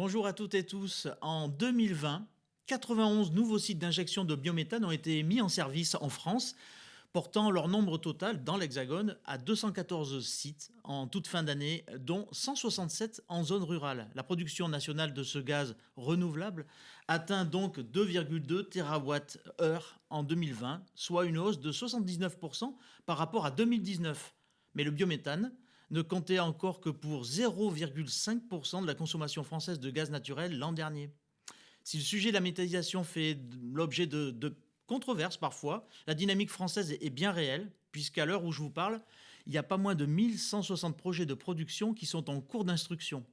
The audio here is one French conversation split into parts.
Bonjour à toutes et tous. En 2020, 91 nouveaux sites d'injection de biométhane ont été mis en service en France, portant leur nombre total dans l'Hexagone à 214 sites en toute fin d'année, dont 167 en zone rurale. La production nationale de ce gaz renouvelable atteint donc 2,2 TWh en 2020, soit une hausse de 79% par rapport à 2019. Mais le biométhane ne comptait encore que pour 0,5% de la consommation française de gaz naturel l'an dernier. Si le sujet de la méthanisation fait l'objet de controverses parfois, la dynamique française est bien réelle, puisqu'à l'heure où je vous parle, il y a pas moins de 1160 projets de production qui sont en cours d'instruction.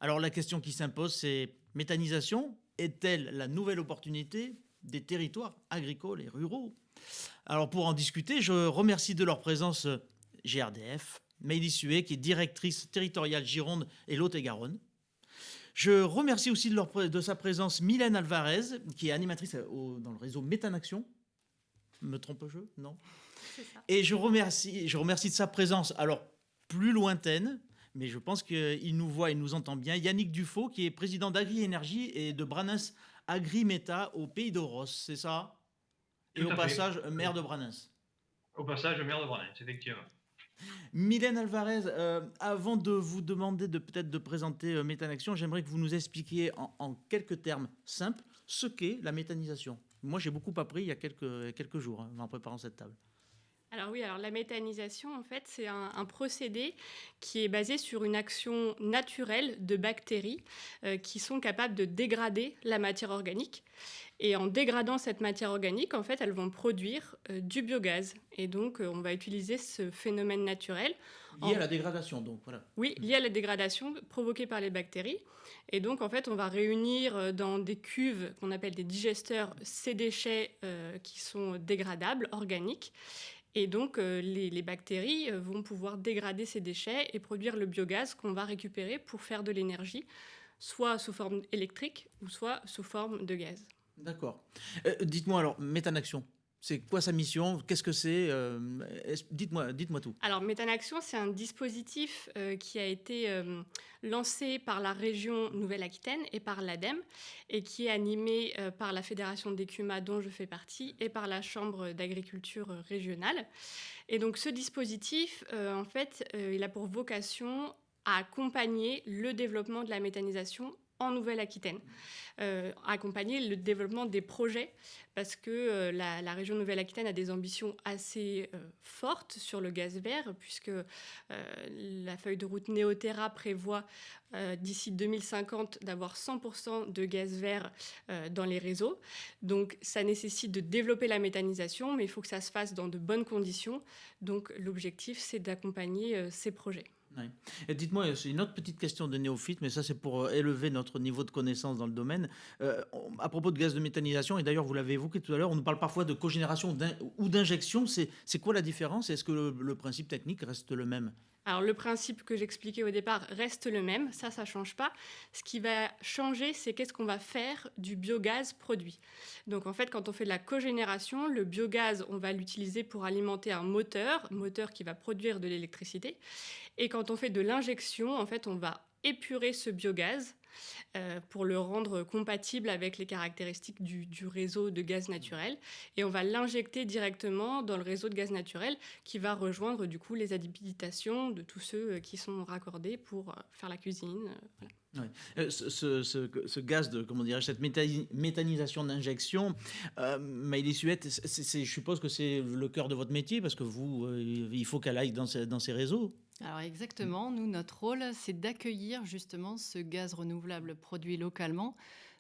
Alors la question qui s'impose, c'est: méthanisation est-elle la nouvelle opportunité des territoires agricoles et ruraux? Alors pour en discuter, je remercie de leur présence GRDF, Maëlys Huet, qui est directrice territoriale Gironde et Lot-et-Garonne. Je remercie aussi de sa présence Mylène Alvarez, qui est animatrice dans le réseau Méthanaction. Me trompe-je? Non. C'est ça. Et je remercie de sa présence, alors plus lointaine, mais je pense qu'il nous voit et nous entend bien, Yannick Dufaux, qui est président d'Agri-Énergie et de Branens Agri-Méta au Pays d'Oros, c'est ça? Et Tout au à fait. passage, maire de Branens. Au passage, maire de Branens, effectivement. Mylène Alvarez, avant de vous demander peut-être de présenter Méthanaction, j'aimerais que vous nous expliquiez en quelques termes simples ce qu'est la méthanisation. Moi, j'ai beaucoup appris il y a quelques jours en préparant cette table. Alors oui, la méthanisation, en fait, c'est un procédé qui est basé sur une action naturelle de bactéries qui sont capables de dégrader la matière organique. Et en dégradant cette matière organique, en fait, elles vont produire du biogaz. Et donc, on va utiliser ce phénomène naturel. Lié à la dégradation, donc, voilà. Oui, lié à la dégradation provoquée par les bactéries. Et donc, en fait, on va réunir dans des cuves qu'on appelle des digesteurs ces déchets qui sont dégradables, organiques. Et donc, les bactéries vont pouvoir dégrader ces déchets et produire le biogaz qu'on va récupérer pour faire de l'énergie, soit sous forme électrique ou soit sous forme de gaz. D'accord. Dites-moi alors, Méthanaction, c'est quoi sa mission? Qu'est-ce que c'est? Dites-moi tout. Alors, Méthanaction, c'est un dispositif qui a été lancé par la région Nouvelle-Aquitaine et par l'ADEME et qui est animé par la Fédération d'Écumas dont je fais partie et par la Chambre d'agriculture régionale. Et donc, ce dispositif, en fait, il a pour vocation à accompagner le développement de la méthanisation en Nouvelle-Aquitaine, accompagner le développement des projets, parce que la région Nouvelle-Aquitaine a des ambitions assez fortes sur le gaz vert, puisque la feuille de route Néoterra prévoit d'ici 2050 d'avoir 100% de gaz vert dans les réseaux. Donc ça nécessite de développer la méthanisation, mais il faut que ça se fasse dans de bonnes conditions. Donc l'objectif, c'est d'accompagner ces projets. Ouais. Et dites-moi, c'est une autre petite question de néophyte, mais ça c'est pour élever notre niveau de connaissance dans le domaine. À propos de gaz de méthanisation, et d'ailleurs vous l'avez évoqué tout à l'heure, on nous parle parfois de cogénération ou d'injection. C'est quoi la différence? Est-ce que le principe technique reste le même? Alors le principe que j'expliquais au départ reste le même, ça ne change pas. Ce qui va changer, c'est qu'est-ce qu'on va faire du biogaz produit. Donc en fait, quand on fait de la cogénération, le biogaz, on va l'utiliser pour alimenter un moteur qui va produire de l'électricité. Et quand on fait de l'injection, en fait, on va épurer ce biogaz pour le rendre compatible avec les caractéristiques du réseau de gaz naturel. Et on va l'injecter directement dans le réseau de gaz naturel qui va rejoindre du coup les habitations de tous ceux qui sont raccordés pour faire la cuisine. Voilà. Ouais. Ce gaz de, comment dirais-je, cette méthanisation d'injection, Maëlys Huet, je suppose que c'est le cœur de votre métier, parce que vous, il faut qu'elle aille dans ces réseaux. Alors exactement, nous, notre rôle, c'est d'accueillir justement ce gaz renouvelable produit localement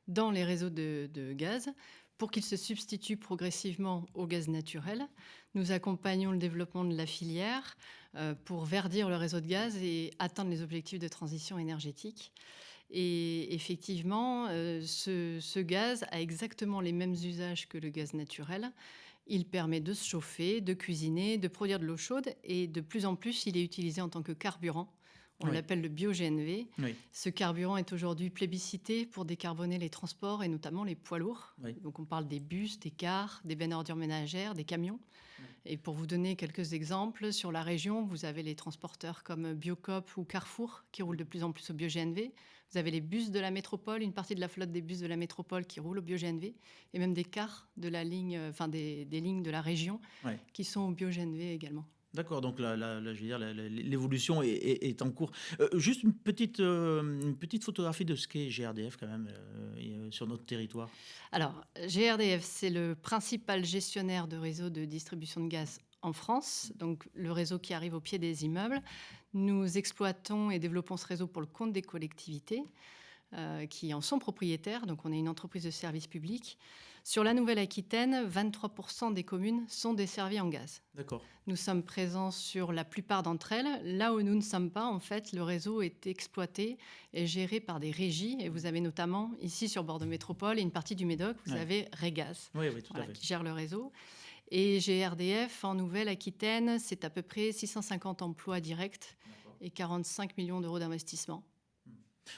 dans les réseaux de gaz pour qu'il se substitue progressivement au gaz naturel. Nous accompagnons le développement de la filière pour verdir le réseau de gaz et atteindre les objectifs de transition énergétique. Et effectivement, ce gaz a exactement les mêmes usages que le gaz naturel. Il permet de se chauffer, de cuisiner, de produire de l'eau chaude et de plus en plus, il est utilisé en tant que carburant. On l'appelle le bio-GNV. Oui. Ce carburant est aujourd'hui plébiscité pour décarboner les transports et notamment les poids lourds. Oui. Donc on parle des bus, des cars, des bennes à ordures ménagères, des camions. Oui. Et pour vous donner quelques exemples, sur la région, vous avez les transporteurs comme Biocoop ou Carrefour qui roulent de plus en plus au bio-GNV. Vous avez les bus de la métropole, une partie de la flotte des bus de la métropole qui roulent au bio-GNV, et même des cars de la ligne, des lignes de la région Ouais. qui sont au bio-GNV également. D'accord, donc je veux dire, l'évolution est en cours. Juste une petite photographie de ce qu'est GRDF quand même sur notre territoire. Alors, GRDF, c'est le principal gestionnaire de réseau de distribution de gaz en France, donc le réseau qui arrive au pied des immeubles. Nous exploitons et développons ce réseau pour le compte des collectivités qui en sont propriétaires, donc on est une entreprise de service public. Sur la Nouvelle-Aquitaine, 23% des communes sont desservies en gaz. D'accord. Nous sommes présents sur la plupart d'entre elles. Là où nous ne sommes pas, en fait, le réseau est exploité et géré par des régies. Et vous avez notamment, ici sur Bordeaux Métropole et une partie du Médoc, vous avez Régaz, Oui, tout à fait. qui gère le réseau. Et GRDF, en Nouvelle-Aquitaine, c'est à peu près 650 emplois directs et 45 millions d'euros d'investissement.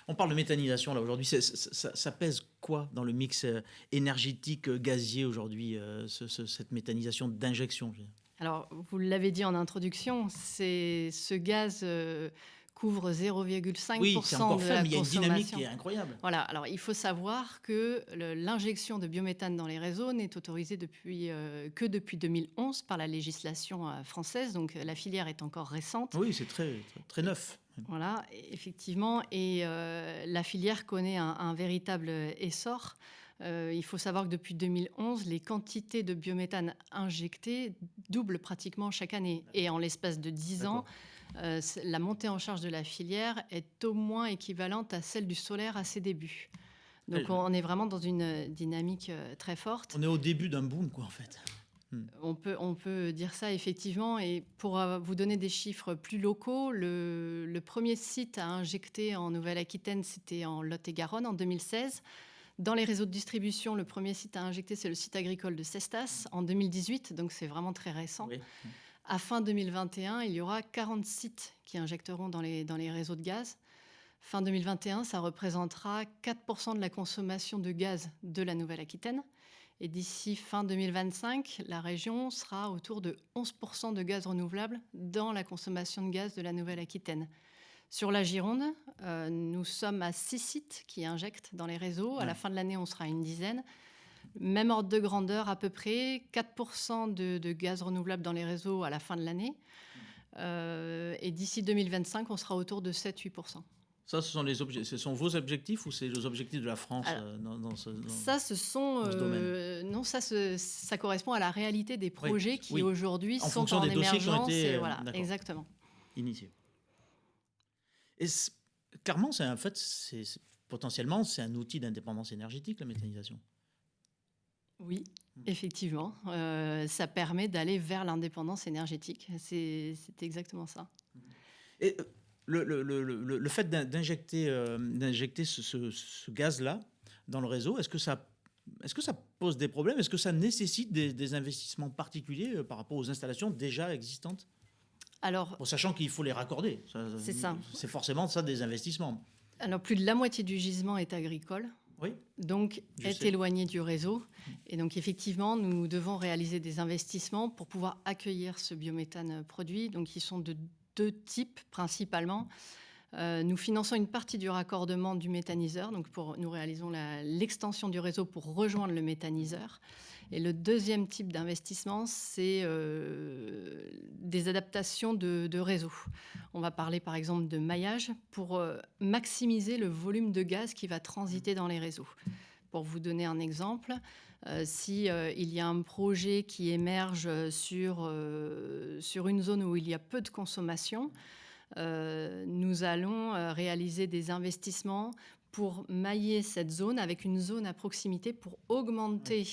On parle de méthanisation là aujourd'hui. Ça pèse quoi dans le mix énergétique gazier aujourd'hui, cette méthanisation d'injection? Alors, vous l'avez dit en introduction, ce gaz couvre 0,5% Oui, c'est encore de faible, la mais il y a une dynamique consommation. qui est incroyable. Voilà, alors il faut savoir que l'injection de biométhane dans les réseaux n'est autorisée que depuis 2011 par la législation française, donc la filière est encore récente. Oui, c'est très neuf. Voilà, effectivement, et la filière connaît un véritable essor. Il faut savoir que depuis 2011, les quantités de biométhane injectées doublent pratiquement chaque année. Et en l'espace de 10 ans, la montée en charge de la filière est au moins équivalente à celle du solaire à ses débuts. Donc on est vraiment dans une dynamique très forte. On est au début d'un boom, quoi, en fait. On peut dire ça, effectivement. Et pour vous donner des chiffres plus locaux, le premier site à injecter en Nouvelle-Aquitaine, c'était en Lot-et-Garonne en 2016. Dans les réseaux de distribution, le premier site à injecter, c'est le site agricole de Cestas en 2018, donc c'est vraiment très récent. Oui. À fin 2021, il y aura 40 sites qui injecteront dans les réseaux de gaz. Fin 2021, ça représentera 4% de la consommation de gaz de la Nouvelle-Aquitaine. Et d'ici fin 2025, la région sera autour de 11% de gaz renouvelable dans la consommation de gaz de la Nouvelle-Aquitaine. Sur la Gironde, nous sommes à 6 sites qui injectent dans les réseaux. À la fin de l'année, on sera à une dizaine. Même ordre de grandeur à peu près, 4% de gaz renouvelable dans les réseaux à la fin de l'année. Et d'ici 2025, on sera autour de 7-8%. Ça, ce sont vos objectifs ou c'est les objectifs de la France dans ce domaine? Non, ça correspond à la réalité des projets qui aujourd'hui en sont fonction en des dossiers qui ont émergence. été Voilà, exactement. Initiés. Et clairement, potentiellement, c'est un outil d'indépendance énergétique, la méthanisation. Oui, effectivement. Ça permet d'aller vers l'indépendance énergétique. C'est exactement ça. Et le fait d'injecter ce gaz-là dans le réseau, est-ce que ça pose des problèmes? Est-ce que ça nécessite des investissements particuliers par rapport aux installations déjà existantes? Alors, sachant qu'il faut les raccorder. C'est ça. C'est forcément ça des investissements. Alors, plus de la moitié du gisement est agricole. Oui. Donc, est éloigné du réseau. Et donc, effectivement, nous devons réaliser des investissements pour pouvoir accueillir ce biométhane produit. Donc, ils sont de 2 types principalement. Nous finançons une partie du raccordement du méthaniseur. Donc, nous réalisons l'extension du réseau pour rejoindre le méthaniseur. Et le deuxième type d'investissement, c'est des adaptations de réseau. On va parler par exemple de maillage pour maximiser le volume de gaz qui va transiter dans les réseaux. Pour vous donner un exemple, si il y a un projet qui émerge sur une zone où il y a peu de consommation, nous allons réaliser des investissements pour mailler cette zone avec une zone à proximité pour augmenter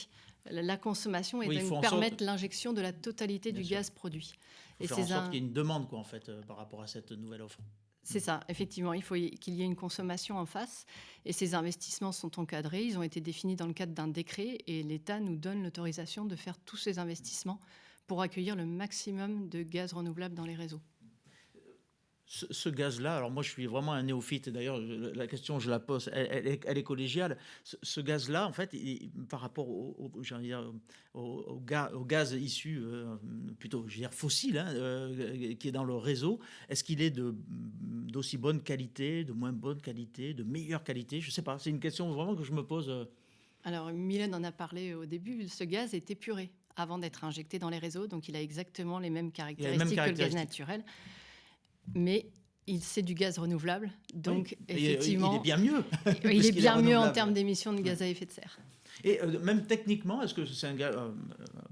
la consommation et donc permettre l'injection de la totalité du gaz produit. Il faut faire en sorte qu'il y ait une demande en fait, par rapport à cette nouvelle offre. C'est ça, effectivement. Il faut qu'il y ait une consommation en face. Et ces investissements sont encadrés. Ils ont été définis dans le cadre d'un décret. Et l'État nous donne l'autorisation de faire tous ces investissements pour accueillir le maximum de gaz renouvelable dans les réseaux. Ce gaz-là, alors moi je suis vraiment un néophyte, et d'ailleurs la question je la pose, elle est collégiale. Ce gaz-là, en fait, par rapport j'allais dire, au gaz issu, plutôt, je veux dire, fossile, hein, qui est dans le réseau, est-ce qu'il est d'aussi bonne qualité, de moins bonne qualité, de meilleure qualité? Je ne sais pas, c'est une question vraiment que je me pose. Alors, Mylène en a parlé au début, ce gaz est épuré avant d'être injecté dans les réseaux, donc il a exactement les mêmes Il a les mêmes caractéristiques que le gaz caractéristiques. naturel, mais c'est du gaz renouvelable, Oui, donc et, il est effectivement, bien mieux, il est puisqu'il est bien mieux en renouvelable. termes d'émissions de Ouais. gaz à effet de serre. Et même techniquement, est-ce que c'est un gars.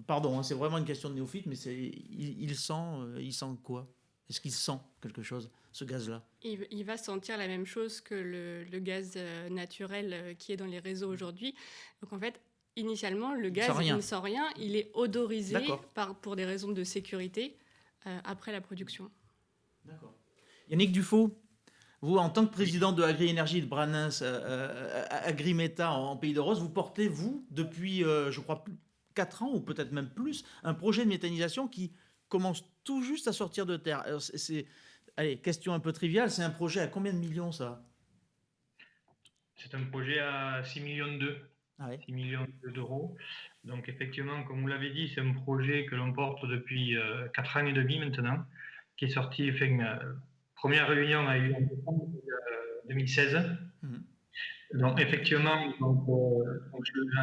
Pardon, hein, c'est vraiment une question de néophyte, mais il sent quoi? Est-ce qu'il sent quelque chose, ce gaz-là? Il va sentir la même chose que le gaz naturel qui est dans les réseaux aujourd'hui. Donc en fait, initialement, le Il sent gaz, il ne rien. sent rien, il est odorisé D'accord. pour des raisons de sécurité après la production. D'accord. Yannick Dufault, vous, en tant que président de Agri-Énergie de Branins, Agrimeta en Pays de Rose, vous portez, vous, depuis, je crois, 4 ans ou peut-être même plus, un projet de méthanisation qui commence tout juste à sortir de terre. Alors, allez, question un peu triviale, c'est un projet à combien de millions, ça? C'est un projet à 6 millions d'euros. Ah ouais. 6 millions d'euros. Donc effectivement, comme vous l'avez dit, c'est un projet que l'on porte depuis 4 ans et demi maintenant, qui est sorti, enfin, première réunion a eu lieu en décembre 2016. Mhm. Donc effectivement,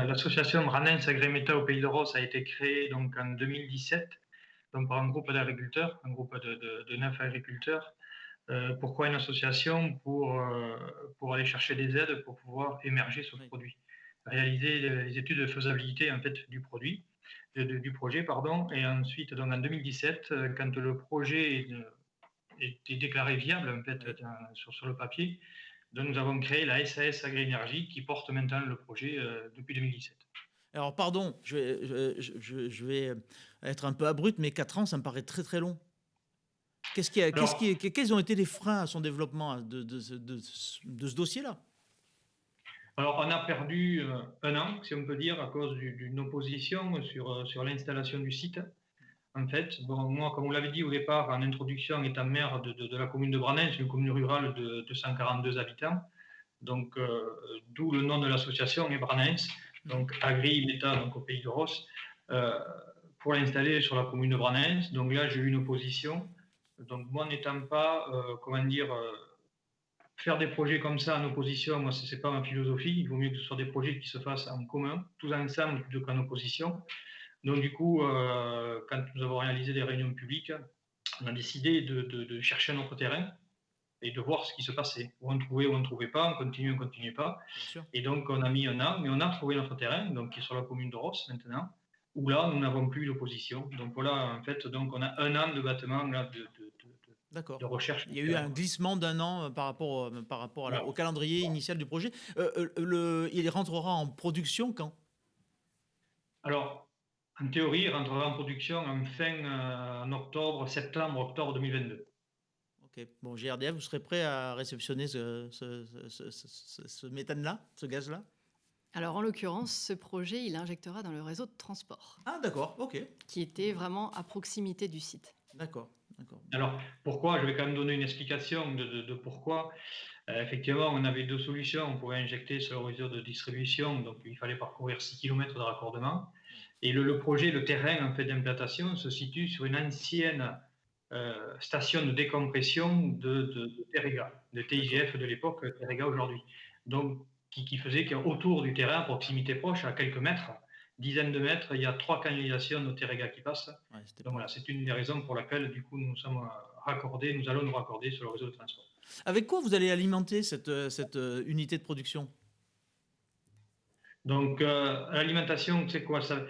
l'association Branens Agremeta au Pays de Ros a été créée donc en 2017 donc par un groupe d'agriculteurs, un groupe de 9 agriculteurs. Pourquoi une association pour aller chercher des aides pour pouvoir émerger ce Oui. produit, réaliser les études de faisabilité en fait du produit, du projet pardon, et ensuite donc en 2017 quand le projet est déclaré viable en fait Oui. sur le papier, donc nous avons créé la SAS Agri-Énergie qui porte maintenant le projet depuis 2017. Alors, pardon, je vais être un peu abrupt, mais 4 ans, ça me paraît très très long. Alors, Quels ont été les freins à son développement de ce dossier-là? Alors, on a perdu un an, si on peut dire, à cause d'une opposition sur l'installation du site. En fait, bon, moi, comme vous l'avez dit au départ, en introduction, étant maire de la commune de Branens, une commune rurale de 142 habitants, donc d'où le nom de l'association est Branens, donc Agri-Meta, donc au Pays de Ros, euh, pour l'installer sur la commune de Branens. Donc là, j'ai eu une opposition. Donc moi, n'étant pas, comment dire, faire des projets comme ça en opposition, moi, ce n'est pas ma philosophie. Il vaut mieux que ce soit des projets qui se fassent en commun, tous ensemble, plutôt qu'en opposition. Donc, du coup, quand nous avons réalisé des réunions publiques, on a décidé de chercher un autre terrain et de voir ce qui se passait. Où on trouvait, où on ne trouvait pas, on continue, on ne continuait pas. Bien sûr. Et donc, on a mis un an, mais on a trouvé notre terrain, donc, qui est sur la commune de Ross maintenant, où là, nous n'avons plus d'opposition. Donc, voilà, en fait, donc, on a un an de battement là, D'accord. de recherche. Il y a eu un glissement d'un an par rapport Voilà. au calendrier initial du projet. Il rentrera en production quand? Alors, en théorie, il rentrera en production en octobre, septembre-octobre 2022. Ok. Bon, GRDF, vous serez prêt à réceptionner ce méthane-là, ce gaz-là? Alors, en l'occurrence, ce projet, il injectera dans le réseau de transport, Ah, d'accord, ok. qui était vraiment à proximité du site. D'accord, d'accord. Alors, pourquoi? Je vais quand même donner une explication de pourquoi. Effectivement, on avait deux solutions. On pouvait injecter sur le réseau de distribution, donc il fallait parcourir 6 km de raccordement. Et le projet, le terrain en fait d'implantation se situe sur une ancienne station de décompression de Terega, de TIGF de l'époque, Terega aujourd'hui. Donc, qui faisait qu'autour du terrain, à proximité proche, à quelques mètres, dizaines de mètres, il y a 3 canalisations de Terega qui passent. Ouais, Donc voilà, c'est une des raisons pour laquelle, du coup, nous sommes raccordés, nous allons nous raccorder sur le réseau de transport. Avec quoi vous allez alimenter cette unité de production? Donc, l'alimentation, c'est quoi ça?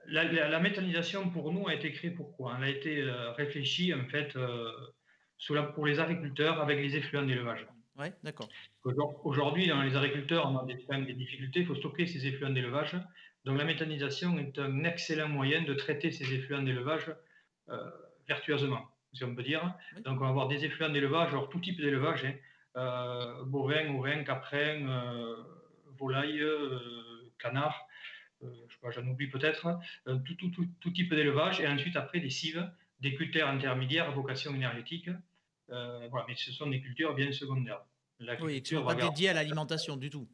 La méthanisation, pour nous, a été créée pourquoi? Elle a été réfléchie, en fait, pour les agriculteurs avec les effluents d'élevage. Ouais, d'accord. Aujourd'hui, dans les agriculteurs, on a quand même des difficultés, il faut stocker ces effluents d'élevage. Donc, la méthanisation est un excellent moyen de traiter ces effluents d'élevage vertueusement, si on peut dire. Oui. Donc, on va avoir des effluents d'élevage, alors tout type d'élevage, hein, bovin, ovin, caprin, volaille, canard, je sais pas, j'en oublie peut-être, tout type d'élevage, et ensuite après des cives, des cutères intermédiaires à vocation énergétique, Voilà, mais ce sont des cultures bien secondaires. Oui, qui ne L'agriculture sont va pas garantir. dédiés à l'alimentation du tout.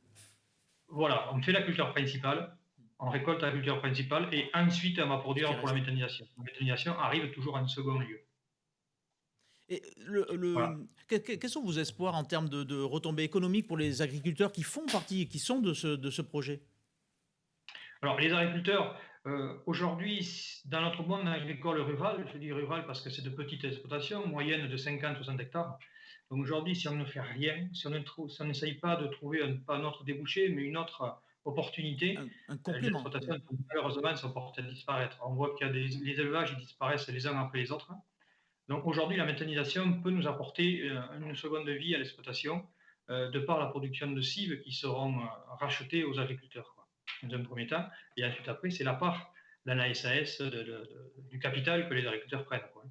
Voilà, on fait la culture principale, on récolte la culture principale et ensuite on va Ce qui produire pour la reste. méthanisation. La méthanisation arrive toujours en second lieu. Et Voilà. quels sont vos espoirs en termes de retombées économiques pour les agriculteurs qui font partie, qui sont de ce projet? Alors, les agriculteurs, aujourd'hui, dans notre monde agricole rural, je dis rural parce que c'est de petites exploitations, moyennes de 50-60 hectares. Donc aujourd'hui, si on ne fait rien, si on n'essaye pas de trouver pas un autre débouché, mais une autre opportunité, Un les complément. exploitations malheureusement sont portées à disparaître. On voit qu'il y a les élevages qui disparaissent les uns après les autres. Donc aujourd'hui, la méthanisation peut nous apporter une seconde vie à l'exploitation de par la production de cives qui seront rachetées aux agriculteurs, quoi, dans un premier temps. Et ensuite, après, c'est la part dans la SAS du capital que les agriculteurs prennent, quoi.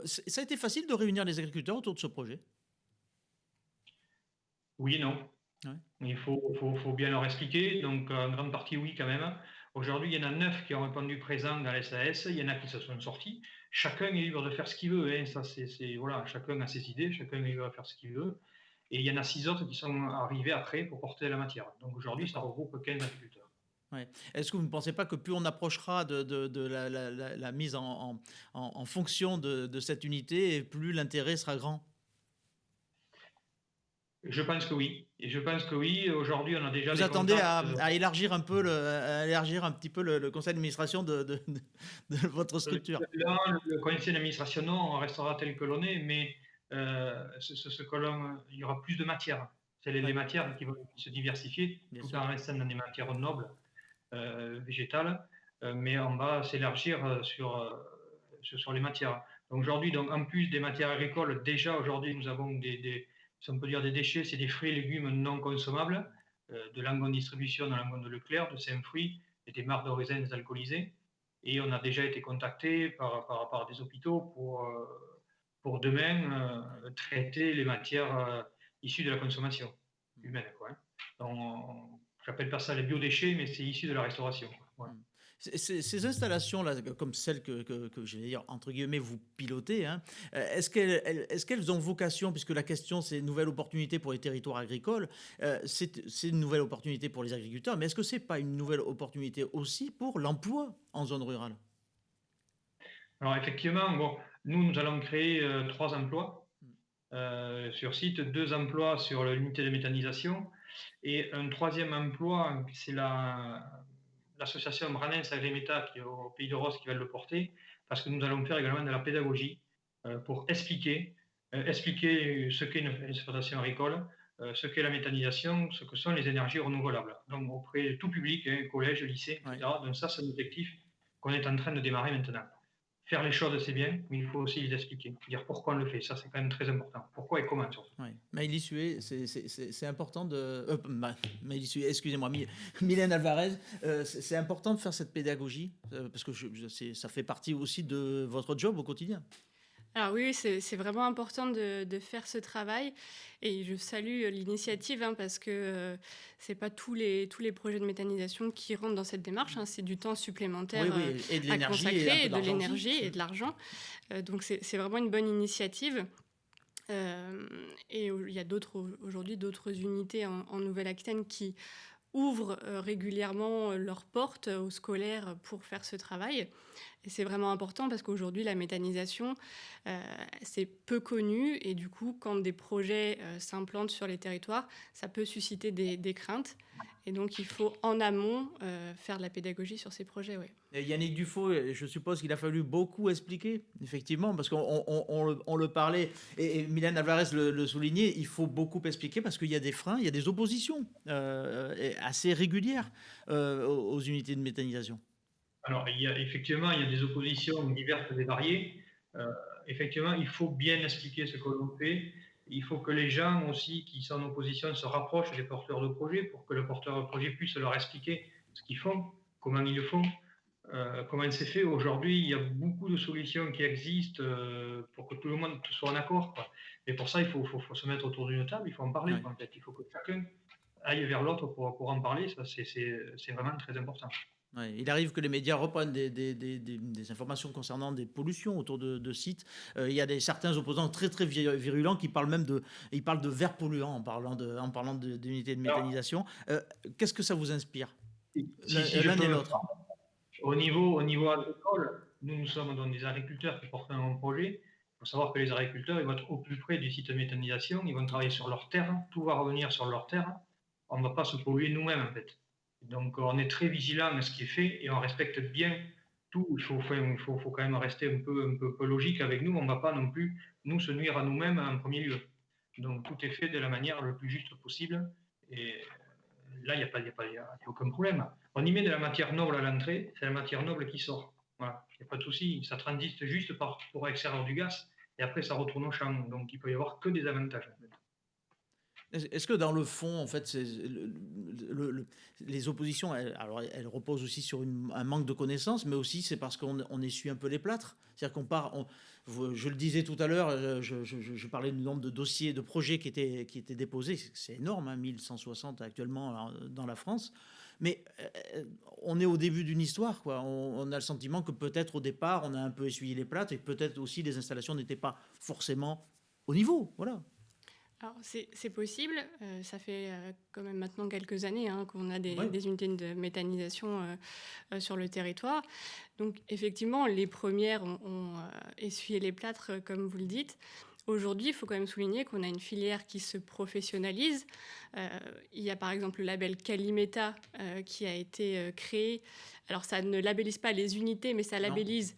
Ça a été facile de réunir les agriculteurs autour de ce projet? Oui et non. Ouais. Il faut bien leur expliquer. Donc, en grande partie, oui, quand même. Aujourd'hui, il y en a 9 qui ont répondu présent dans la SAS. Il y en a qui se sont sortis. Chacun est libre de faire ce qu'il veut, hein. Ça, voilà, chacun a ses idées, chacun est libre de faire ce qu'il veut. Et il y en a 6 autres qui sont arrivés après pour porter la matière. Donc aujourd'hui, ça D'accord. regroupe 15 agriculteurs. Ouais. Est-ce que vous ne pensez pas que plus on approchera de la mise en fonction de cette unité, et plus l'intérêt sera grand? Je pense que oui. Et je pense que oui. Aujourd'hui, on a déjà Vous des attendez contacts. à élargir un peu à élargir un petit peu le conseil d'administration de votre structure? Là, le conseil d'administration, non, on restera tel que l'on est, mais ce que il y aura plus de matière. C'est les Ouais, matières qui vont se diversifier bien tout sûr. en restant dans des matières nobles, végétales, mais on va s'élargir sur les matières. Donc aujourd'hui, donc, en plus des matières agricoles, déjà aujourd'hui, nous avons si on peut dire des déchets, c'est des fruits et légumes non consommables, de l'angon distribution, de l'angon de Leclerc, de Saint-Fruits et des marcs de raisins alcoolisés. Et on a déjà été contacté par des hôpitaux pour demain traiter les matières issues de la consommation humaine, quoi, hein. J'appelle pas ça les biodéchets, mais c'est issu de la restauration, quoi. Voilà. Mmh. Ces installations-là, comme celles que j'allais dire, entre guillemets, «vous pilotez», hein, est-ce qu'elles ont vocation, puisque la question c'est nouvelle opportunité pour les territoires agricoles, c'est une nouvelle opportunité pour les agriculteurs, mais est-ce que c'est pas une nouvelle opportunité aussi pour l'emploi en zone rurale? Alors effectivement, bon, nous allons créer 3 emplois Mmh. sur site, 2 emplois sur l'unité de méthanisation et un troisième emploi, c'est l'association Branens Agrimeta qui est au Pays de Rose qui va le porter, parce que nous allons faire également de la pédagogie pour expliquer ce qu'est une exploitation agricole, ce qu'est la méthanisation, ce que sont les énergies renouvelables. Donc auprès de tout public, hein, collège, lycée, Ouais. etc. Donc ça, c'est un objectif qu'on est en train de démarrer maintenant. Faire les choses, c'est bien, mais il faut aussi les expliquer, dire pourquoi on le fait. Ça, c'est quand même très important. Pourquoi et comment, surtout. Ouais. Maëlys Huet, c'est important de. Maëlys Huet, excusez-moi, Mylène Alvarez, c'est important de faire cette pédagogie, parce que ça fait partie aussi de votre job au quotidien. Alors oui, c'est vraiment important de faire ce travail et je salue l'initiative hein, parce que c'est pas tous les projets de méthanisation qui rentrent dans cette démarche, hein, c'est du temps supplémentaire Oui, oui, et de à l'énergie et un consacrer, peu et de d'argent aussi. l'énergie et de l'argent. Donc c'est vraiment une bonne initiative. Et il y a aujourd'hui d'autres unités en Nouvelle-Aquitaine qui ouvrent régulièrement leurs portes aux scolaires pour faire ce travail. Et c'est vraiment important parce qu'aujourd'hui, la méthanisation, c'est peu connu et du coup, quand des projets s'implantent sur les territoires, ça peut susciter des craintes. Et donc, il faut en amont faire de la pédagogie sur ces projets, ouais. Et Yannick Dufault, je suppose qu'il a fallu beaucoup expliquer, effectivement, parce qu'on le parlait, et Mylène Alvarez le soulignait, il faut beaucoup expliquer parce qu'il y a des freins, il y a des oppositions assez régulières aux unités de méthanisation. Alors, effectivement, il y a des oppositions diverses et variées. Euh, Effectivement, il faut bien expliquer ce que l'on fait. Il faut que les gens aussi qui sont en opposition se rapprochent des porteurs de projets pour que le porteur de projet puisse leur expliquer ce qu'ils font, comment ils le font, comment c'est fait. Aujourd'hui, il y a beaucoup de solutions qui existent pour que tout le monde soit en accord, quoi. Mais pour ça, il faut se mettre autour d'une table, il faut en parler, Ouais. quoi, en fait. Il faut que chacun aille vers l'autre pour en parler. Ça, c'est vraiment très important. Ouais, il arrive que les médias reprennent des informations concernant des pollutions autour de sites. Il y a certains opposants très très virulents qui parlent même ils parlent de verre polluant en parlant d'unités de Alors, méthanisation. Qu'est-ce que ça vous inspire, si je l'un et peux, l'autre? au niveau agricole, nous sommes donc des agriculteurs qui portent un projet. Il faut savoir que les agriculteurs, ils vont être au plus près du site de méthanisation, ils vont travailler sur leur terre, tout va revenir sur leur terre. On ne va pas se polluer nous-mêmes, en fait. Donc, on est très vigilant à ce qui est fait et on respecte bien tout. Il faut quand même rester un peu logique avec nous. On ne va pas non plus, nous, se nuire à nous-mêmes en premier lieu. Donc, tout est fait de la manière le plus juste possible. Et là, il n'y a, aucun problème. On y met de la matière noble à l'entrée, c'est la matière noble qui sort. Voilà, il n'y a pas de souci. Ça transite juste pour extraire du gaz et après ça retourne au champ. Donc il peut y avoir que des avantages. En fait. Est-ce que dans le fond, en fait, les oppositions, elles reposent aussi sur un manque de connaissances, mais aussi c'est parce qu'on essuie un peu les plâtres. C'est-à-dire je le disais tout à l'heure, je parlais du nombre de dossiers, de projets qui étaient déposés. C'est énorme, hein, 1160 actuellement dans la France. Mais on est au début d'une histoire, quoi. On a le sentiment que peut-être au départ, on a un peu essuyé les plâtres et peut-être aussi les installations n'étaient pas forcément au niveau. Voilà. Alors, c'est possible. Ça fait quand même maintenant quelques années qu'on a Ouais. des unités de méthanisation sur le territoire. Donc, effectivement, les premières ont essuyé les plâtres, comme vous le dites. Aujourd'hui, il faut quand même souligner qu'on a une filière qui se professionnalise. Il y a par exemple le label Calimeta qui a été créé. Alors, ça ne labellise pas les unités, mais ça Non. labellise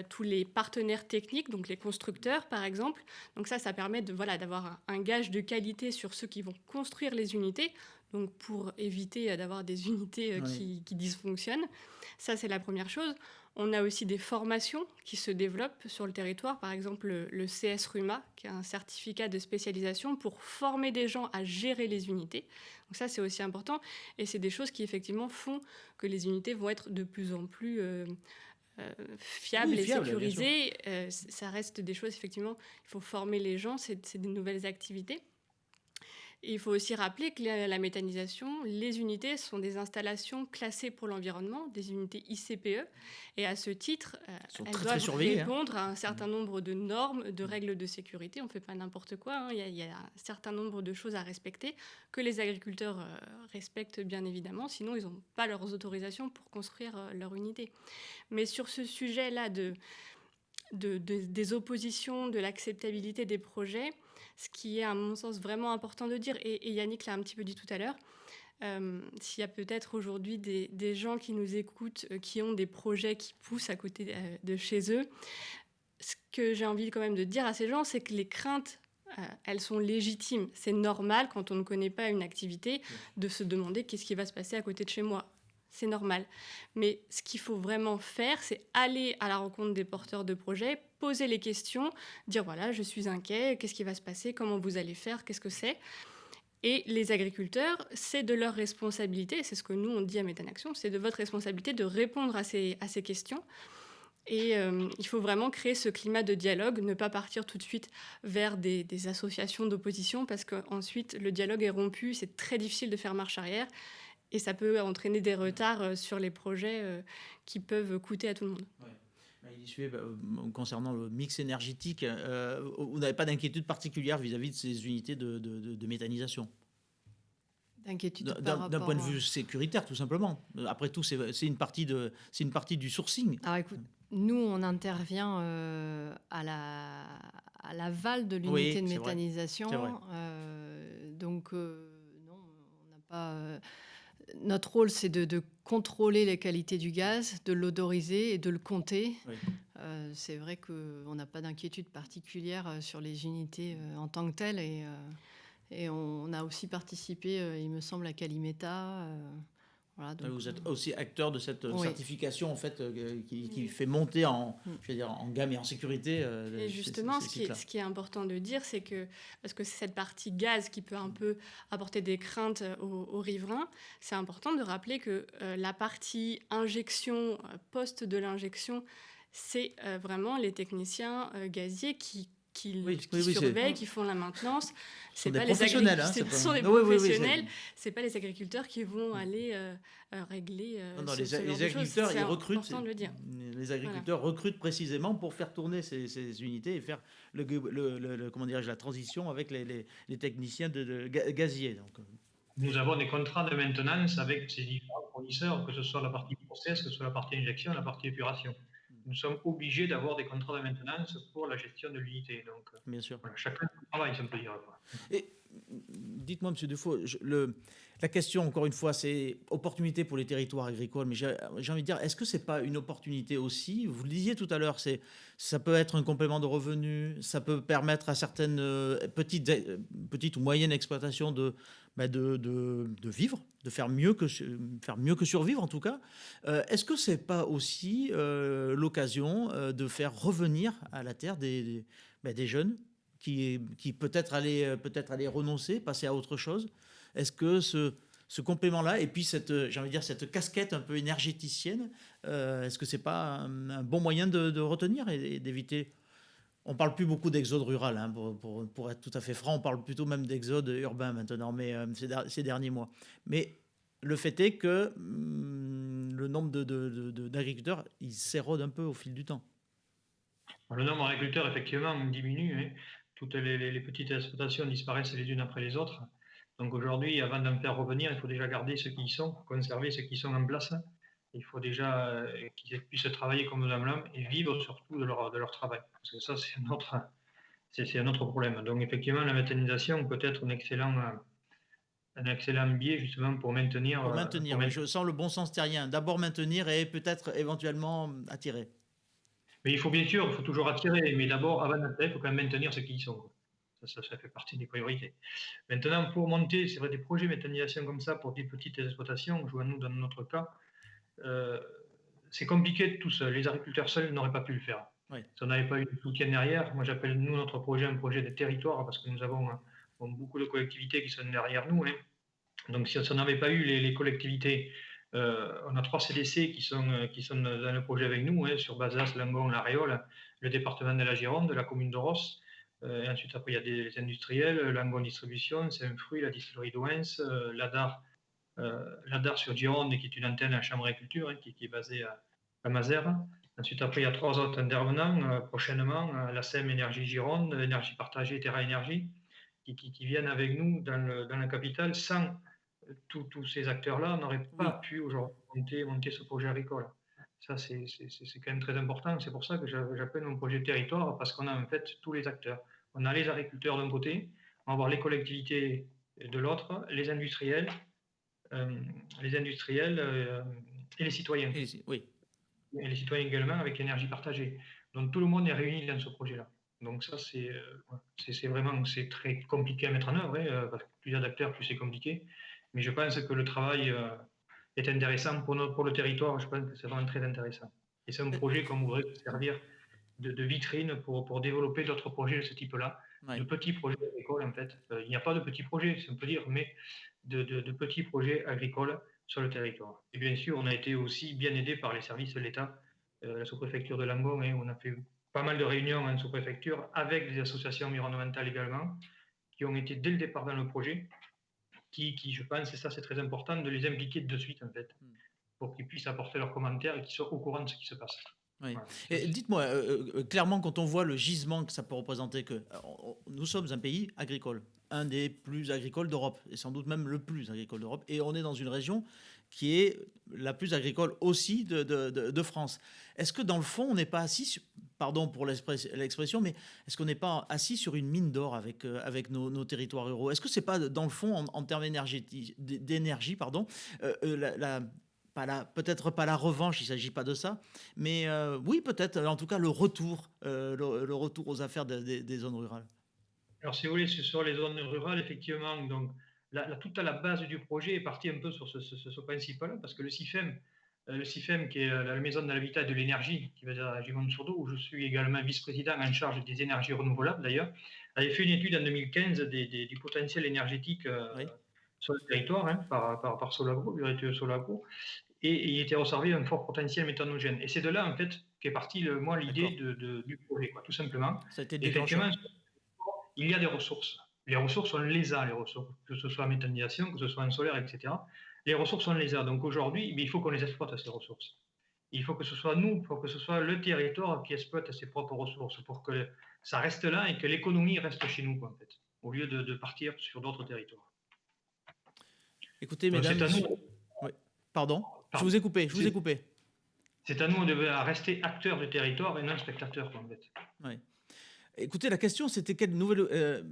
tous les partenaires techniques, donc les constructeurs, par exemple. Donc ça permet d'avoir un gage de qualité sur ceux qui vont construire les unités, donc pour éviter d'avoir des unités Oui. qui dysfonctionnent. Ça, c'est la première chose. On a aussi des formations qui se développent sur le territoire, par exemple le CS RUMA, qui est un certificat de spécialisation pour former des gens à gérer les unités. Donc ça, c'est aussi important. Et c'est des choses qui, effectivement, font que les unités vont être de plus en plus fiables et Fiable, sécurisées. Ça reste des choses, effectivement, il faut former les gens, c'est des nouvelles activités. Et il faut aussi rappeler que la méthanisation, les unités sont des installations classées pour l'environnement, des unités ICPE. Et à ce titre, sont elles très, très doivent surveillées, répondre à un certain nombre de normes, de règles de sécurité. On ne fait pas n'importe quoi. Il y a un certain nombre de choses à respecter que les agriculteurs respectent bien évidemment. Sinon, ils n'ont pas leurs autorisations pour construire leur unité. Mais sur ce sujet-là des oppositions, de l'acceptabilité des projets, ce qui est à mon sens vraiment important de dire, et Yannick l'a un petit peu dit tout à l'heure, s'il y a peut-être aujourd'hui des gens qui nous écoutent, qui ont des projets qui poussent à côté de chez eux, ce que j'ai envie quand même de dire à ces gens, c'est que les craintes, elles sont légitimes. C'est normal quand on ne connaît pas une activité de se demander qu'est-ce qui va se passer à côté de chez moi. C'est normal. Mais ce qu'il faut vraiment faire, c'est aller à la rencontre des porteurs de projets, poser les questions, dire voilà, je suis inquiet, qu'est-ce qui va se passer, comment vous allez faire, qu'est-ce que c'est. Et les agriculteurs, c'est de leur responsabilité, c'est ce que nous on dit à Méthanaction, c'est de votre responsabilité de répondre à ces questions. Et il faut vraiment créer ce climat de dialogue, ne pas partir tout de suite vers des associations d'opposition, parce qu'ensuite le dialogue est rompu, c'est très difficile de faire marche arrière. Et ça peut entraîner des retards sur les projets qui peuvent coûter à tout le monde. Concernant le mix énergétique, vous n'avez pas d'inquiétude particulière vis-à-vis de ces unités de méthanisation? D'inquiétude D'un point de vue sécuritaire, tout simplement. Après tout, c'est une partie du sourcing. Alors écoute, nous, on intervient à l'aval de l'unité de méthanisation. C'est vrai. Donc, non, on n'a pas... Notre rôle, c'est de contrôler les qualités du gaz, de l'odoriser et de le compter. Oui. C'est vrai qu'on n'a pas d'inquiétude particulière sur les unités en tant que telles. Et on a aussi participé, il me semble, à Calimeta. Voilà, donc, vous êtes aussi acteur de cette certification en fait, qui fait monter en gamme et en sécurité. Et justement, ce qui est important de dire, c'est que, parce que c'est cette partie gaz qui peut un peu apporter des craintes aux riverains, c'est important de rappeler que la partie injection, post de l'injection, c'est vraiment les techniciens gaziers qui Oui, qui oui, oui, surveillent, qui font la maintenance. ce sont C'est des pas les professionnels, hein, ce c'est pas. sont des Oui, oui, oui, professionnels, c'est pas les agriculteurs qui vont aller régler non, non, ce genre les de choses. agriculteurs, C'est ils recrutent, important de le dire. les Voilà. agriculteurs recrutent précisément pour faire tourner ces unités et faire comment dirais-je, la transition avec les techniciens de gaziers. Donc, Nous avons des contrats de maintenance avec ces différents fournisseurs, que ce soit la partie process, que ce soit la partie injection, la partie épuration. Nous sommes obligés d'avoir des contrats de maintenance pour la gestion de l'unité. Donc, bien sûr. voilà, chacun son travail, si on peut dire, quoi. Et dites-moi, Monsieur Dufault, la question, encore une fois, c'est opportunité pour les territoires agricoles, mais j'ai envie de dire, est-ce que c'est pas une opportunité aussi? Vous le disiez tout à l'heure, ça peut être un complément de revenus, ça peut permettre à certaines petites ou moyennes exploitations de vivre, de faire mieux que survivre en tout cas. Est-ce que c'est pas aussi l'occasion de faire revenir à la terre des jeunes qui peut-être aller renoncer, passer à autre chose? Est-ce que ce complément-là, et puis j'ai envie de dire, cette casquette un peu énergéticienne, est-ce que c'est pas un bon moyen de retenir et d'éviter. On parle plus beaucoup d'exode rural, hein, pour être tout à fait franc, on parle plutôt même d'exode urbain maintenant, mais ces derniers mois. Mais le fait est que le nombre d'agriculteurs, il s'érode un peu au fil du temps. Le nombre d'agriculteurs, effectivement, diminue, hein. Toutes les petites exploitations disparaissent les unes après les autres. Donc aujourd'hui, avant d'en faire revenir, il faut déjà garder ceux qui y sont, conserver ceux qui sont en place. Il faut déjà qu'ils puissent travailler comme nous l'homme et vivre surtout de leur travail. Parce que ça, c'est un autre problème. Donc effectivement, la méthanisation peut être un excellent biais justement pour maintenir. Pour maintenir, oui, je sens le bon sens terrien. D'abord maintenir et peut-être éventuellement attirer. Mais il faut toujours attirer, mais d'abord, avant d'attirer, il faut quand même maintenir ceux qui y sont, quoi. Ça fait partie des priorités. Maintenant, pour monter, c'est vrai, des projets de méthanisation comme ça pour des petites exploitations, je vois nous dans notre cas, c'est compliqué tout seul. Les agriculteurs seuls n'auraient pas pu le faire. Oui. Si on n'avait pas eu de soutien derrière, moi j'appelle nous notre projet un projet de territoire parce que nous avons beaucoup de collectivités qui sont derrière nous, hein. Donc si on n'avait pas eu les collectivités, on a 3 CDC qui sont dans le projet avec nous, hein, sur Bazas, Langon, La Réole, le département de la Gironde, la commune de Ross. Et ensuite, après, il y a des industriels, Langon Distribution, Saint-Fruit, la distillerie d'Owens, l'ADAR sur Gironde, qui est une antenne à Chambre d'agriculture, hein, qui est basée à Mazères. Ensuite, après, il y a 3 autres intervenants prochainement, la SEM Énergie Gironde, Énergie Partagée, Terra Énergie, qui viennent avec nous dans la capitale. Sans tous ces acteurs-là n'auraient pas pu aujourd'hui monter ce projet agricole. Ça, c'est quand même très important. C'est pour ça que j'appelle mon projet territoire, parce qu'on a en fait tous les acteurs. On a les agriculteurs d'un côté, on va avoir les collectivités de l'autre, les industriels et les citoyens. Oui. Et les citoyens également avec l'énergie partagée. Donc tout le monde est réuni dans ce projet-là. Donc ça, c'est vraiment très compliqué à mettre en œuvre, hein, parce que plus il y a d'acteurs, plus c'est compliqué. Mais je pense que le travail est intéressant pour le territoire. Je pense que c'est vraiment très intéressant. Et c'est un projet qu'on voudrait servir de vitrine pour développer d'autres projets de ce type-là, de petits projets agricoles en fait. Il n'y a pas de petits projets, si on peut dire, mais de petits projets agricoles sur le territoire. Et bien sûr, on a été aussi bien aidé par les services de l'État, la sous-préfecture de Langon, hein, on a fait pas mal de réunions en sous-préfecture avec des associations environnementales également, qui ont été dès le départ dans le projet, qui je pense, et ça c'est très important, de les impliquer de suite en fait, pour qu'ils puissent apporter leurs commentaires et qu'ils soient au courant de ce qui se passe. Oui. Voilà. Et dites-moi, clairement, quand on voit le gisement que ça peut représenter, nous sommes un pays agricole, un des plus agricoles d'Europe, et sans doute même le plus agricole d'Europe, et on est dans une région qui est la plus agricole aussi de France. Est-ce que dans le fond, on n'est pas assis, pardon pour l'expression, mais est-ce qu'on n'est pas assis sur une mine d'or avec nos territoires ruraux? Est-ce que c'est pas dans le fond, en termes d'énergie, pardon, peut-être pas la revanche, il ne s'agit pas de ça, mais oui, peut-être, en tout cas, le retour aux affaires des zones rurales. Alors, si vous voulez, sur les zones rurales, effectivement, donc, toute la base du projet est partie un peu sur ce principe-là, parce que le CIFEM, qui est la maison de l'habitat et de l'énergie, qui va à Givons-sur-Doubs, où je suis également vice-président en charge des énergies renouvelables d'ailleurs, avait fait une étude en 2015 du potentiel énergétique sur le territoire, hein, par Solagro, Solagro, et il était observé un fort potentiel méthanogène. Et c'est de là, en fait, qu'est partie, moi, l'idée du projet, quoi, tout simplement. Ça a été le Effectivement, déclencheur. il y a des ressources. Les ressources, on les a, les ressources, que ce soit en méthanisation, que ce soit en solaire, etc. Les ressources, on les a. Donc aujourd'hui, il faut qu'on les exploite, ces ressources. Il faut que ce soit nous, il faut que ce soit le territoire qui exploite ses propres ressources pour que ça reste là et que l'économie reste chez nous, quoi, en fait, au lieu de partir sur d'autres territoires. Écoutez, Donc mesdames, c'est à nous, messieurs... Oui. Pardon, je pardon. vous ai coupé, je vous ai coupé. C'est à nous de rester acteurs du territoire et non spectateurs, quoi, en fait. Ouais. Écoutez, la question, c'était quelle nouvelle...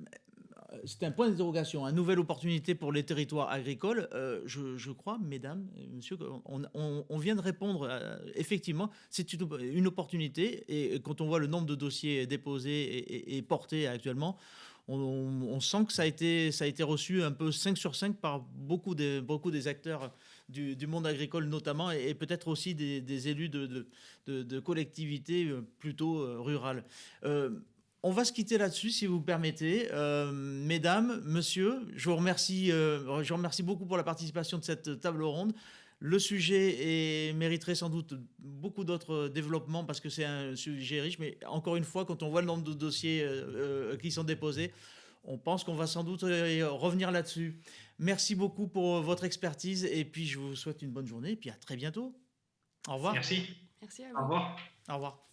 c'était un point d'interrogation, une nouvelle opportunité pour les territoires agricoles. Je crois, mesdames et messieurs, on vient de répondre. Effectivement, c'est une opportunité. Et quand on voit le nombre de dossiers déposés et portés actuellement, on sent que ça a été reçu un peu 5 sur 5 par beaucoup des acteurs du monde agricole notamment, et peut-être aussi des élus de collectivités plutôt rurales. On va se quitter là-dessus, si vous permettez. Mesdames, messieurs, je vous remercie beaucoup pour la participation de cette table ronde. Le sujet mériterait sans doute beaucoup d'autres développements parce que c'est un sujet riche, mais encore une fois, quand on voit le nombre de dossiers qui sont déposés, on pense qu'on va sans doute revenir là-dessus. Merci beaucoup pour votre expertise et puis je vous souhaite une bonne journée et puis à très bientôt. Au revoir. Merci. Merci à Au vous. revoir. Au revoir.